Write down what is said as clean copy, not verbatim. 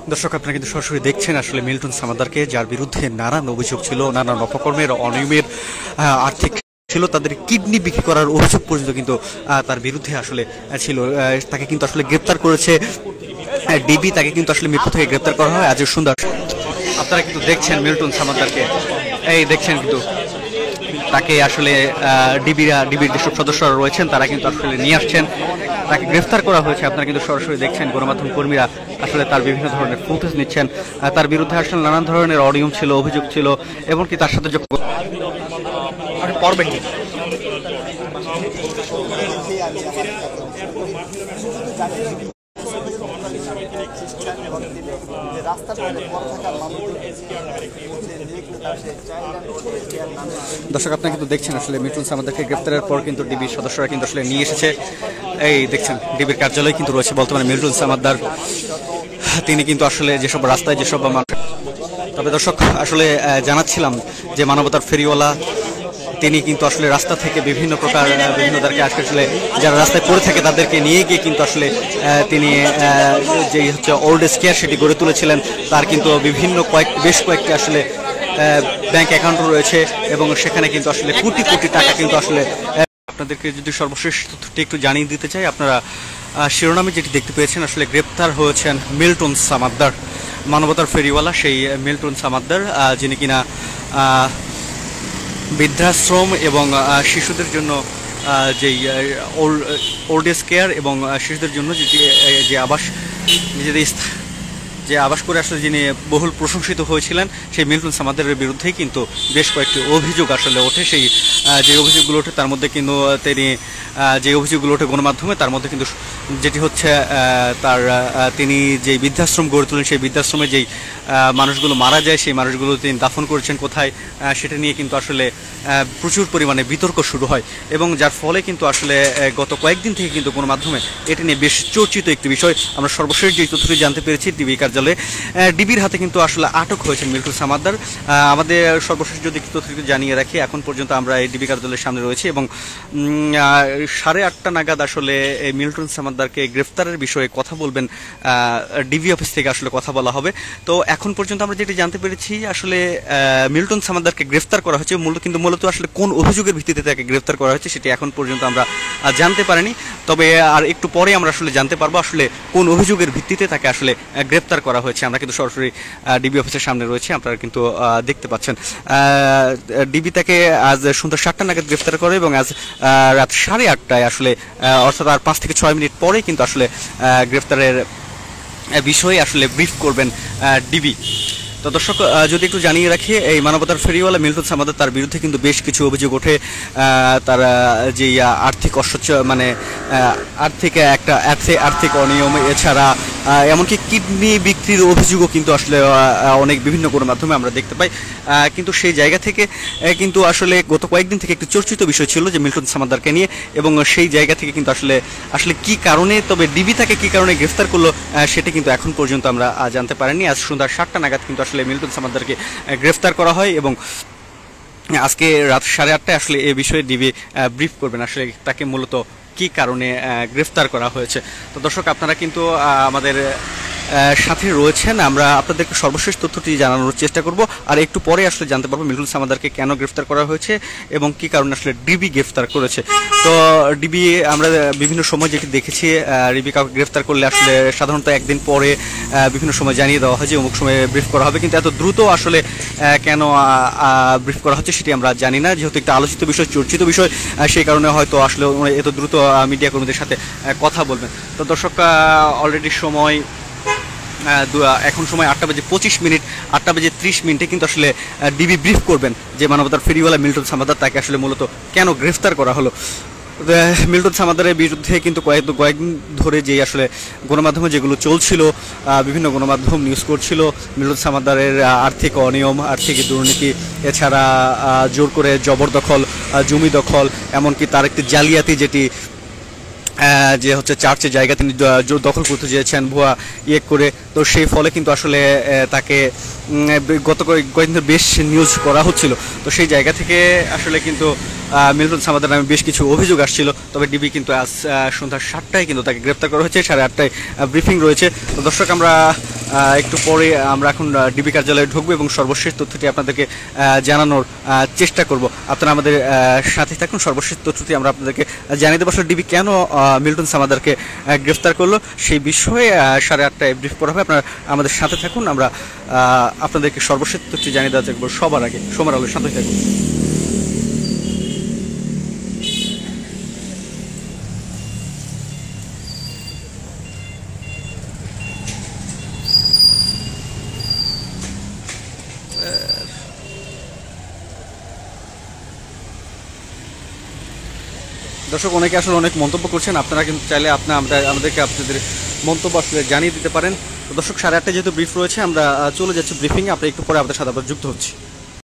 দর্শক আপনারা কিন্তু সরাসরি দেখছেন আসলে মিল্টন সামাদারকে, যার বিরুদ্ধে নানান অভিযোগ ছিল, নানান অপকর্মের অনিয়মের আর্থিক ছিল, তাদের কিডনি বিক্রি করার অভিযোগ পর্যন্ত কিন্তু তার বিরুদ্ধে আসলে ছিল। তাকে কিন্তু আসলে গ্রেপ্তার করেছে ডিবি, তাকে কিন্তু আসলে মিরপুর থেকে গ্রেপ্তার করা হয় আজ সুন্দর। আপনারা কিন্তু দেখছেন মিল্টন সামাদারকে, এই দেখছেন কিন্তু তাকে আসলে ডিবির যেসব সদস্যরা রয়েছেন তারা কিন্তু আসলে নিয়ে আসছেন, তাকে গ্রেফতার করা হয়েছে। আপনারা কিন্তু সরাসরি দেখছেন গণমাধ্যম কর্মীরা আসলে তার বিভিন্ন ধরনের ফুটেজ নিচ্ছেন। তার বিরুদ্ধে আসলে নানান ধরনের অনিয়ম ছিল, অভিযোগ ছিল, এবং কি তার সাথে দর্শক আপনারা কিন্তু দেখছেন আসলে মিল্টন সামাদারকে গ্রেফতারের পর কিন্তু ডিবির সদস্যরা কিন্তু আসলে নিয়ে এসেছে। এই দেখছেন ডিবির কার্যালয় কিন্তু রয়েছে বর্তমানে মিল্টন সামাদার। তিনি কিন্তু আসলে যেসব রাস্তায় যেসব মানুষ, তবে দর্শক আসলে জানাচ্ছিলাম যে মানবতার ফেরিওয়ালা তিনি কিন্তু আসলে রাস্তা থেকে বিভিন্ন প্রকার বিভিন্নদেরকে আজকে আসলে যারা রাস্তায় পড়ে থাকে তাদেরকে নিয়ে গিয়ে কিন্তু আসলে তিনি যেই হচ্ছে ওল্ড এজ কেয়ার সেটি গড়ে তুলেছিলেন। তার কিন্তু বিভিন্ন বেশ কয়েকটি আসলে ব্যাংক অ্যাকাউন্ট রয়েছে এবং সেখানে কিন্তু আসলে কোটি কোটি টাকা কিন্তু আসলে। আপনাদেরকে যদি সর্বশেষ তথ্যটি একটু জানিয়ে দিতে চাই, আপনারা শিরোনামে যেটি দেখতে পেয়েছেন আসলে গ্রেপ্তার হয়েছেন মিল্টন সামাদ্দার, মানবতার ফেরিওয়ালা সেই মিল্টন সামাদ্দার, যিনি কিনা বৃদ্ধাশ্রম এবং শিশুদের জন্য যেই ওল্ড এজ কেয়ার এবং শিশুদের জন্য যে আবাস করে আসলে যিনি বহুল প্রশংসিত হয়েছিলেন, সেই মিল্টন সামাদারের বিরুদ্ধেই কিন্তু বেশ কয়েকটি অভিযোগ আসলে ওঠে। সেই যে অভিযোগগুলো ওঠে তার মধ্যে কিন্তু যে অভিযোগগুলো ওঠে গণমাধ্যমে, তার মধ্যে কিন্তু যেটি হচ্ছে তিনি যেই বৃদ্ধাশ্রম গড়ে তোলেন, সেই বৃদ্ধাশ্রমে যেই মানুষগুলো মারা যায় সেই মানুষগুলো তিনি দাফন করেছেন কোথায়, সেটা নিয়ে কিন্তু আসলে প্রচুর পরিমাণে বিতর্ক শুরু হয় এবং যার ফলে কিন্তু আসলে গত কয়েকদিন থেকে কিন্তু গণমাধ্যমে এটি নিয়ে বেশ চর্চিত একটি বিষয়। আমরা সর্বশেষ যে তথ্যটি জানতে পেরেছি ডিবি কার্যালয়ে ডিবির হাতে কিন্তু আসলে আটক হয়েছেন মিল্টন সামাদ্দার। আমাদের সর্বশেষ যদি তথ্যটি জানিয়ে রাখি, এখন পর্যন্ত আমরা এই ডিবি কার্যালয়ের সামনে রয়েছি এবং 8:30 নাগাদ আসলে মিল্টন সামাদ্দারকে গ্রেফতারের বিষয়ে কথা বলবেন ডিবি অফিস থেকে আসলে কথা বলা হবে। তো এখন পর্যন্ত আমরা যেটি জানতে পেরেছি আসলে মিল্টন সামাদ্দারকে গ্রেফতার করা হয়েছে, মূলত আসলে কোন অভিযোগের ভিত্তিতে তাকে গ্রেফতার করা হয়েছে সেটি এখন পর্যন্ত আমরা জানতে পারিনি। তবে আর একটু পরে আমরা আসলে জানতে পারবো আসলে কোন অভিযোগের ভিত্তিতে তাকে আসলে গ্রেফতার করা হয়েছে। আমরা কিন্তু সরাসরি ডিবি অফিসের সামনে রয়েছে, আপনারা কিন্তু দেখতে পাচ্ছেন। ডিবি তাকে আজ সন্ধ্যা 7টা নাগাদ গ্রেফতার করে এবং আজ রাত 8:30টায় আসলে অর্থাৎ আর 5 থেকে 6 মিনিট পরে কিন্তু আসলে গ্রেফতারের বিষয়ে আসলে ব্রিফ করবেন ডিবি। তো দর্শক যদি একটু জানিয়ে রাখি, এই মানবতার ফেরিওয়ালা মিল্টন সামাদার তার বিরুদ্ধে কিন্তু বেশ কিছু অভিযোগ ওঠে। তার যে আর্থিক আর্থিক অনিয়ম, এছাড়া এমনকি কিডনি বিক্রির অভিযোগও কিন্তু আসলে অনেক বিভিন্ন গণমাধ্যমে আমরা দেখতে পাই। কিন্তু সেই জায়গা থেকে কিন্তু আসলে গত কয়েকদিন থেকে একটি চর্চিত বিষয় ছিল যে মিল্টন সামাদারকে নিয়ে, এবং সেই জায়গা থেকে কিন্তু আসলে কি কারণে, তবে ডিবি তাকে কি কারণে গ্রেফতার করলো সেটা কিন্তু এখন পর্যন্ত আমরা জানতে পারিনি। আজ সন্ধ্যা 7টা নাগাদ কিন্তু আসলে মিল্টন সামাদারকে গ্রেফতার করা হয় এবং আজকে রাত 8:30টায় আসলে এই বিষয়ে ডিবি ব্রিফ করবেন আসলে তাকে মূলত কি কারণে গ্রেফতার করা হয়েছে। তো দর্শক আপনারা কিন্তু আমাদের সাথে রয়েছেন, আমরা আপনাদেরকে সর্বশেষ তথ্যটি জানানোর চেষ্টা করব, আর একটু পরে আসলে জানতে পারবো মিল্টন সামাদারকে কেন গ্রেফতার করা হয়েছে এবং কি কারণে আসলে ডিবি গ্রেফতার করেছে। তো ডিবি আমরা বিভিন্ন সময় যেটি দেখেছি, ডিবি কাউকে গ্রেফতার করলে আসলে সাধারণত একদিন পরে বিভিন্ন সময় জানিয়ে দেওয়া হয় যে অমুক সময় ব্রিফ করা হবে, কিন্তু এত দ্রুত আসলে কেন ব্রিফ করা হচ্ছে সেটি আমরা জানি না। যেহেতু একটা আলোচিত বিষয়, চর্চিত বিষয়, সেই কারণে হয়তো আসলে এত দ্রুত মিডিয়া কর্মীদের সাথে কথা বলবেন। তো দর্শক অলরেডি সময় এখন সময় 8:25, 8:30 কিন্তু আসলে ডিবি ব্রিফ করবেন যে মানবতার ফেরিওয়ালা মিল্টন সামাদার তাকে আসলে মূলত কেন গ্রেফতার করা হলো। মিল্টন সামাদারের বিরুদ্ধে কিন্তু কয়েকদিন ধরে যে আসলে গণমাধ্যমে যেগুলো চলছিল, বিভিন্ন গণমাধ্যম নিউজ করছিল মিল্টন সামাদারের আর্থিক অনিয়ম, আর্থিক দুর্নীতি, এছাড়া জোর করে জবরদখল, জমি দখল, এমনকি তার একটি জালিয়াতি যেটি যে হচ্ছে চার্চের জায়গা তিনি দখল করতে চেয়েছেন ভুয়া করে। তো সেই ফলে কিন্তু আসলে তাকে গত কয়েকদিন বেশ নিউজ করা হচ্ছিল। তো সেই জায়গা থেকে আসলে কিন্তু মিল্টন সামাদার নামে বেশ কিছু অভিযোগ আসছিল। তবে ডিবি কিন্তু আজ সন্ধ্যা 7টায় কিন্তু তাকে গ্রেপ্তার করা হয়েছে, 8:30টায় ব্রিফিং রয়েছে। তো দর্শক আমরা একটু পরে আমরা এখন ডিবি কার্যালয়ে ঢুকবো এবং সর্বশেষ তথ্যটি আপনাদেরকে জানানোর চেষ্টা করব। আপনারা আমাদের সাথে থাকুন, সর্বশেষ তথ্যটি আমরা আপনাদেরকে জানিয়ে দেবো। আসলে ডিবি কেন মিল্টন সামাদারকে গ্রেফতার করলো সেই বিষয়ে 8:30টায় ব্রিফ করা হবে। আপনারা আমাদের সাথে থাকুন, আমরা আপনাদেরকে সর্বশেষ তথ্যটি জানিয়ে দেওয়া থাকবো সবার আগে। সময়ের আলোর সাথে থাকুন। দর্শক, অনেকে আসলে অনেক মন্তব্য করছেন, আপনারা কিন্তু চাইলে আমাদেরকে আপনাদের মন্তব্য আসলে জানিয়ে দিতে পারেন। তো দর্শক, 8:30টায় যেহেতু ব্রিফ রয়েছে, আমরা চলে যাচ্ছি ব্রিফিংয়ে। আপনারা একটু পরে আপনাদের সাথে আবার যুক্ত হচ্ছি।